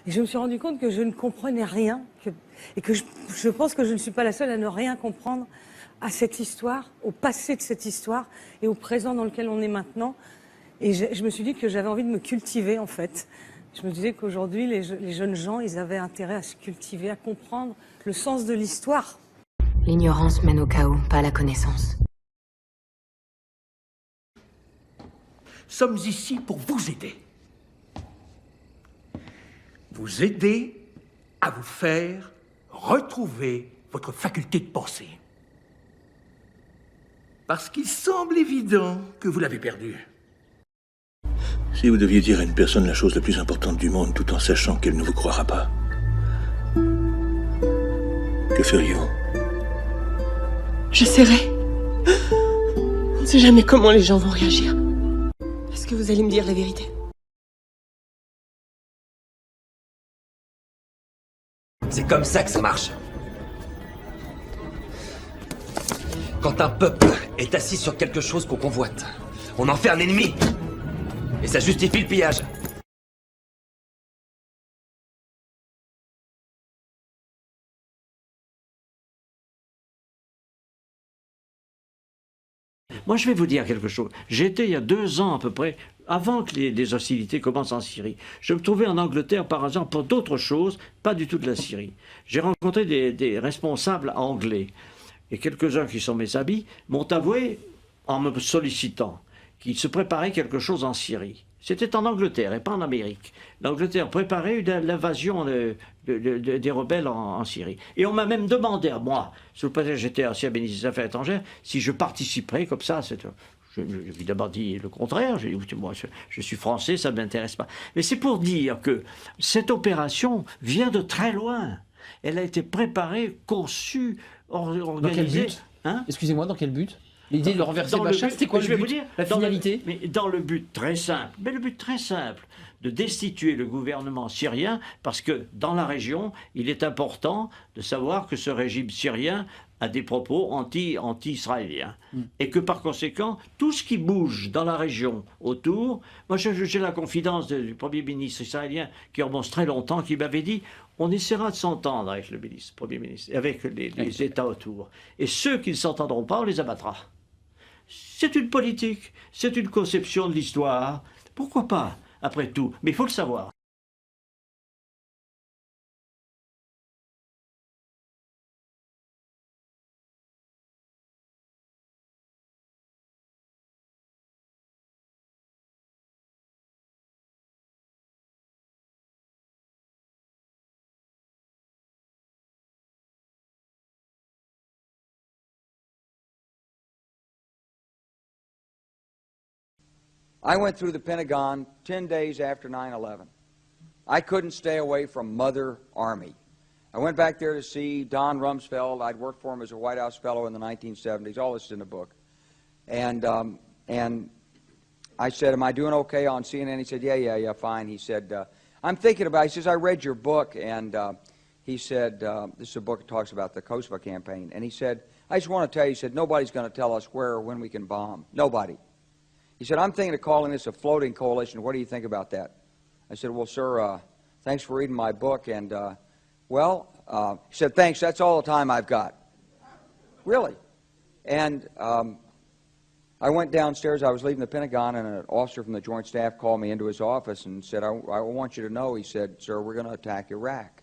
Et je me suis rendu compte que je ne comprenais rien, et que je pense que je ne suis pas la seule à ne rien comprendre à cette histoire, au passé de cette histoire et au présent dans lequel on est maintenant. Et je me suis dit que j'avais envie de me cultiver, en fait. Je me disais qu'aujourd'hui, les jeunes gens, ils avaient intérêt à se cultiver, à comprendre le sens de l'histoire. L'ignorance mène au chaos, pas la connaissance. Sommes ici pour vous aider. Vous aider à vous faire retrouver votre faculté de penser. Parce qu'il semble évident que vous l'avez perdue. Si vous deviez dire à une personne la chose la plus importante du monde tout en sachant qu'elle ne vous croira pas, que feriez-vous? J'essaierai. On ne sait jamais comment les gens vont réagir. Est-ce que vous allez me dire la vérité? C'est comme ça que ça marche. Quand un peuple est assis sur quelque chose qu'on convoite, on en fait un ennemi. Et ça justifie le pillage. Moi, je vais vous dire quelque chose. J'étais il y a 2 ans à peu près, avant que les hostilités commencent en Syrie. Je me trouvais en Angleterre par hasard pour d'autres choses, pas du tout de la Syrie. J'ai rencontré des responsables anglais. Et quelques-uns qui sont mes amis m'ont avoué, en me sollicitant, qu'il se préparait quelque chose en Syrie. C'était en Angleterre et pas en Amérique. L'Angleterre préparait l'invasion des rebelles en Syrie. Et on m'a même demandé à moi, sous le prétexte que j'étais ancien ministre des Affaires étrangères, si je participerais comme ça. J'ai évidemment dit le contraire. J'ai dit, écoutez, moi, je suis français, ça ne m'intéresse pas. Mais c'est pour dire que cette opération vient de très loin. Elle a été préparée, conçue, organisée. Dans quel but, hein? Excusez-moi, dans quel but? L'idée de renverser Bachar, c'était quoi le but? La finalité? Mais dans le but très simple, de destituer le gouvernement syrien, parce que dans la région, il est important de savoir que ce régime syrien a des propos anti-israéliens. Et que par conséquent, tout ce qui bouge dans la région autour, moi j'ai la confidence du Premier ministre israélien qui remonte très longtemps, qui m'avait dit on essaiera de s'entendre avec le Premier ministre, avec les États autour. Et ceux qui ne s'entendront pas, on les abattra. C'est une politique, c'est une conception de l'histoire. Pourquoi pas, après tout? Mais il faut le savoir. I went through the Pentagon 10 days after 9/11. I couldn't stay away from Mother Army. I went back there to see Don Rumsfeld. I'd worked for him as a White House fellow in the 1970s. All this is in the book. And I said, am I doing okay on CNN? He said, yeah, fine. He said, I'm thinking about it. He says, I read your book. And he said, this is a book that talks about the Kosovo campaign. And he said, I just want to tell you, he said, nobody's going to tell us where or when we can bomb. Nobody. He said, I'm thinking of calling this a floating coalition. What do you think about that? I said, well, sir, thanks for reading my book. And, he said, thanks, that's all the time I've got. Really. And I went downstairs. I was leaving the Pentagon, and an officer from the Joint Staff called me into his office and said, I want you to know, he said, sir, we're going to attack Iraq.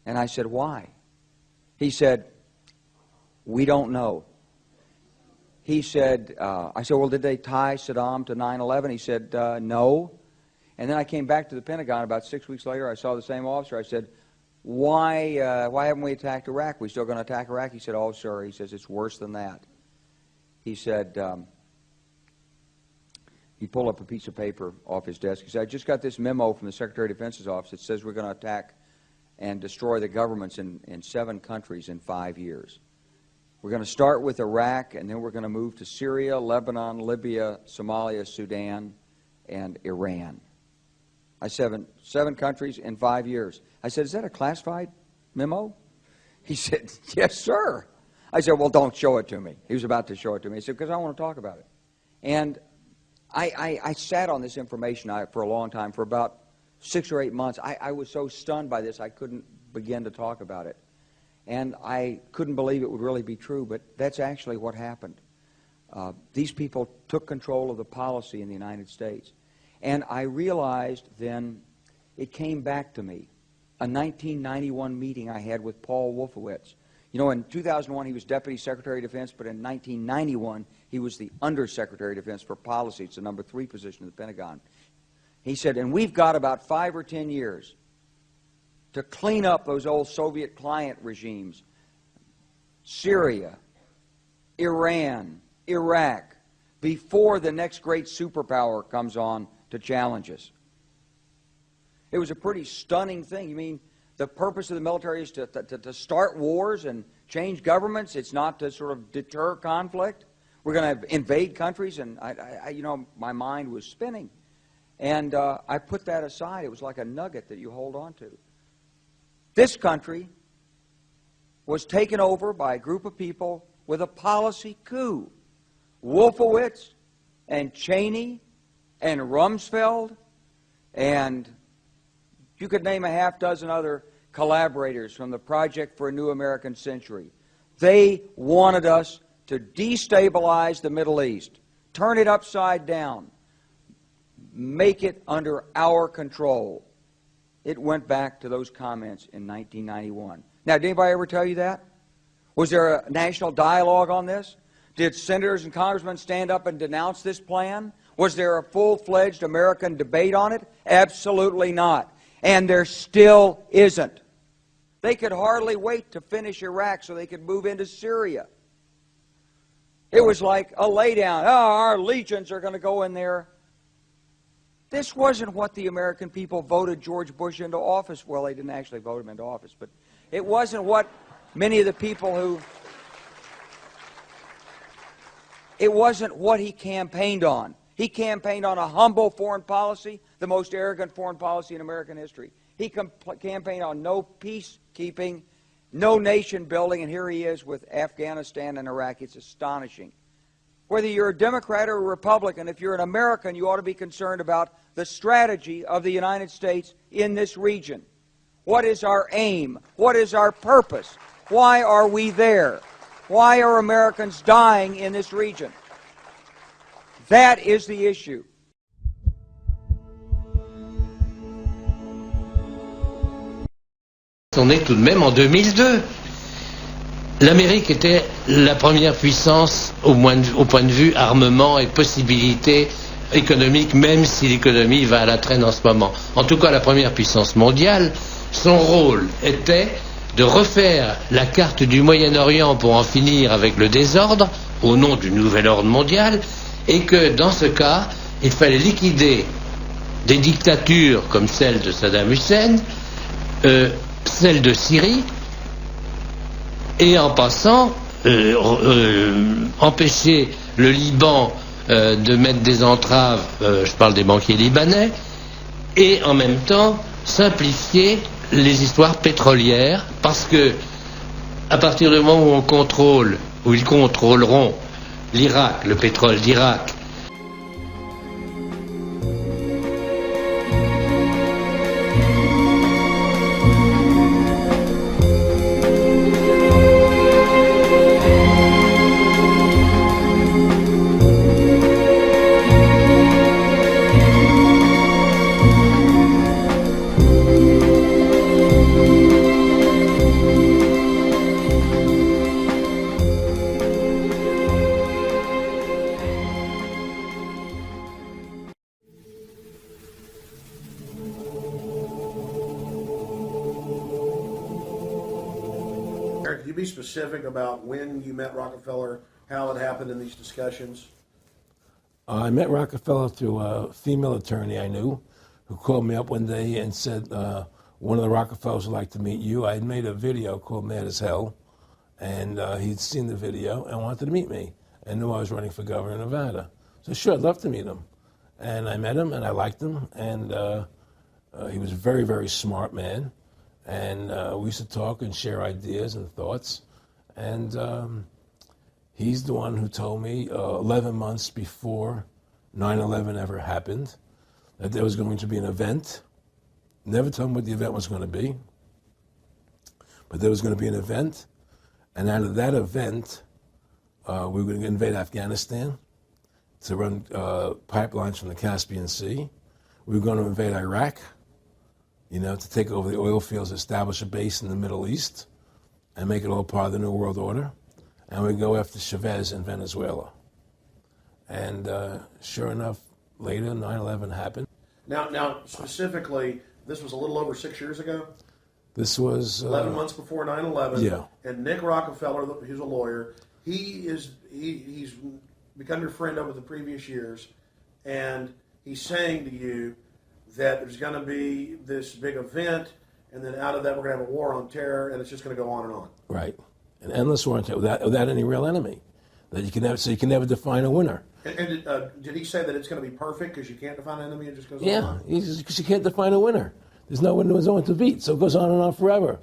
And I said, why? He said, we don't know. He said, I said, well, did they tie Saddam to 9/11? He said, no. And then I came back to the Pentagon about 6 weeks later. I saw the same officer. I said, why haven't we attacked Iraq? We still going to attack Iraq? He said, oh, sir. He says, it's worse than that. He said, he pulled up a piece of paper off his desk. He said, I just got this memo from the Secretary of Defense's office that says we're going to attack and destroy the governments in 7 countries in 5 years. We're going to start with Iraq, and then we're going to move to Syria, Lebanon, Libya, Somalia, Sudan, and Iran. I said, 7 countries in 5 years. I said, is that a classified memo? He said, yes, sir. I said, well, don't show it to me. He was about to show it to me. He said, because I want to talk about it. And I sat on this information for a long time, for about 6 or 8 months, I was so stunned by this I couldn't begin to talk about it. And I couldn't believe it would really be true, but that's actually what happened. These people took control of the policy in the United States. And I realized then, it came back to me, a 1991 meeting I had with Paul Wolfowitz. You know, in 2001 he was Deputy Secretary of Defense, but in 1991 he was the Undersecretary of Defense for Policy. It's the number 3 position in the Pentagon. He said, and we've got about 5 or 10 years to clean up those old Soviet client regimes, Syria, Iran, Iraq, before the next great superpower comes on to challenge us. It was a pretty stunning thing. You mean the purpose of the military is to start wars and change governments? It's not to sort of deter conflict? We're going to invade countries? And you know, my mind was spinning. And I put that aside. It was like a nugget that you hold on to. This country was taken over by a group of people with a policy coup. Wolfowitz and Cheney and Rumsfeld, and you could name a half dozen other collaborators from the Project for a New American Century. They wanted us to destabilize the Middle East, turn it upside down, make it under our control. It went back to those comments in 1991. Now, did anybody ever tell you that? Was there a national dialogue on this? Did senators and congressmen stand up and denounce this plan? Was there a full-fledged American debate on it? Absolutely not. And there still isn't. They could hardly wait to finish Iraq so they could move into Syria. It was like a laydown. Oh, our legions are going to go in there. This wasn't what the American people voted George Bush into office. Well, they didn't actually vote him into office, but it wasn't what many of the people who... It wasn't what he campaigned on. He campaigned on a humble foreign policy, the most arrogant foreign policy in American history. He campaigned on no peacekeeping, no nation building, and here he is with Afghanistan and Iraq. It's astonishing. Whether you're a Democrat or a Republican, if you're an American, you ought to be concerned about the strategy of the United States in this region. What is our aim? What is our purpose? Why are we there? Why are Americans dying in this region? That is the issue. On est tout de même en 2002. L'Amérique était la première puissance au point de vue armement et possibilités économiques, même si l'économie va à la traîne en ce moment. En tout cas, la première puissance mondiale, son rôle était de refaire la carte du Moyen-Orient pour en finir avec le désordre, au nom du nouvel ordre mondial, et que, dans ce cas, il fallait liquider des dictatures comme celle de Saddam Hussein, celle de Syrie, et en passant, empêcher le Liban de mettre des entraves, je parle des banquiers libanais, et en même temps, simplifier les histoires pétrolières, parce que à partir du moment où on contrôle, où ils contrôleront l'Irak, le pétrole d'Irak, Could you be specific about when you met Rockefeller, how it happened in these discussions? I met Rockefeller through a female attorney I knew who called me up one day and said, one of the Rockefellers would like to meet you. I had made a video called Mad as Hell, and he'd seen the video and wanted to meet me and knew I was running for governor of Nevada. So sure, I'd love to meet him. And I met him and I liked him, and he was a very, very smart man. And we used to talk and share ideas and thoughts. And he's the one who told me 11 months before 9/11 ever happened that there was going to be an event Never told them what the event was going to be. But there was going to be an event, and out of that event, we were going to invade Afghanistan to run pipelines from the Caspian Sea. We were going to invade Iraq, to take over the oil fields, establish a base in the Middle East, and make it all part of the New World Order. And we'd go after Chavez in Venezuela. And sure enough, later, 9/11 happened. Now, specifically, this was a little over 6 years ago? This was 11 months before 9/11. Yeah. And Nick Rockefeller, who's a lawyer, he's become your friend over the previous years, and he's saying to you that there's going to be this big event, and then out of that we're going to have a war on terror, and it's just going to go on and on. Right, an endless war on terror without any real enemy that you can never. So you can never define a winner. And did he say that it's going to be perfect because you can't define an enemy? It just goes on? Yeah, because you can't define a winner. There's no one to beat, so it goes on and on forever.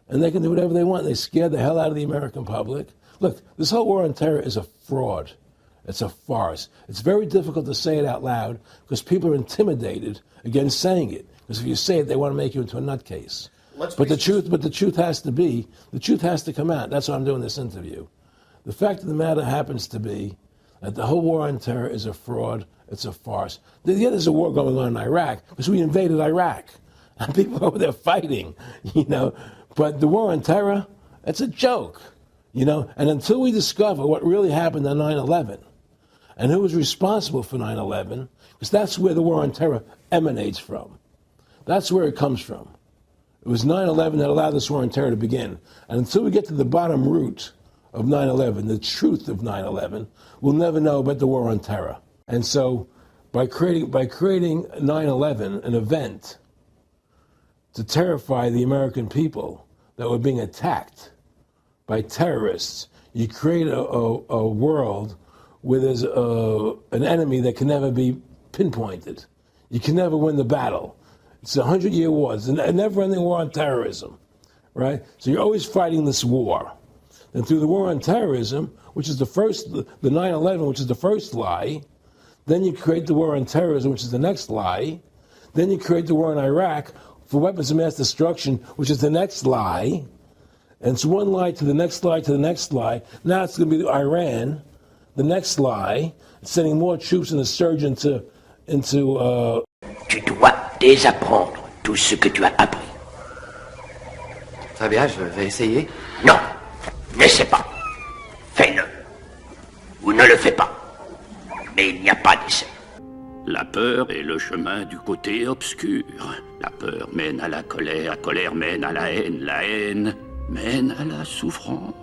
And they can do whatever they want. They scare the hell out of the American public. Look, this whole war on terror is a fraud. It's a farce. It's very difficult to say it out loud because people are intimidated against saying it. Because if you say it, they want to make you into a nutcase. But the truth has to come out. That's why I'm doing this interview. The fact of the matter happens to be that the whole war on terror is a fraud. It's a farce. Yeah, there's a war going on in Iraq because we invaded Iraq. And people over there fighting, But the war on terror, it's a joke, And until we discover what really happened on 9/11 and who was responsible for 9/11, because that's where the war on terror emanates from. That's where it comes from. It was 9/11 that allowed this war on terror to begin. And until we get to the bottom root of 9/11, the truth of 9/11, we'll never know about the war on terror. And so by creating 9/11, an event to terrify the American people that were being attacked by terrorists, you create a world where there's an enemy that can never be pinpointed. You can never win the battle. It's a 100-year war. It's a never-ending war on terrorism, right? So you're always fighting this war. And through the war on terrorism, which is the 9/11, which is the first lie, then you create the war on terrorism, which is the next lie. Then you create the war in Iraq for weapons of mass destruction, which is the next lie. And it's one lie to the next lie to the next lie. Now it's going to be Iran, the next lie, sending more troops and a surge into Tu dois désapprendre tout ce que tu as appris. Très bien, je vais essayer. Non, n'essaie pas. Fais-le. Ou ne le fais pas. Mais il n'y a pas d'essai. La peur est le chemin du côté obscur. La peur mène à la colère mène à la haine mène à la souffrance.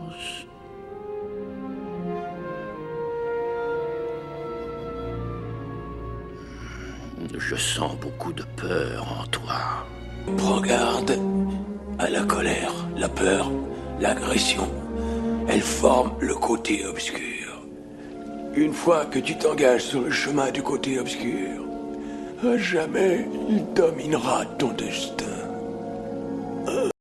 Je sens beaucoup de peur en toi. Prends garde à la colère, la peur, l'agression. Elles forment le côté obscur. Une fois que tu t'engages sur le chemin du côté obscur, à jamais il dominera ton destin.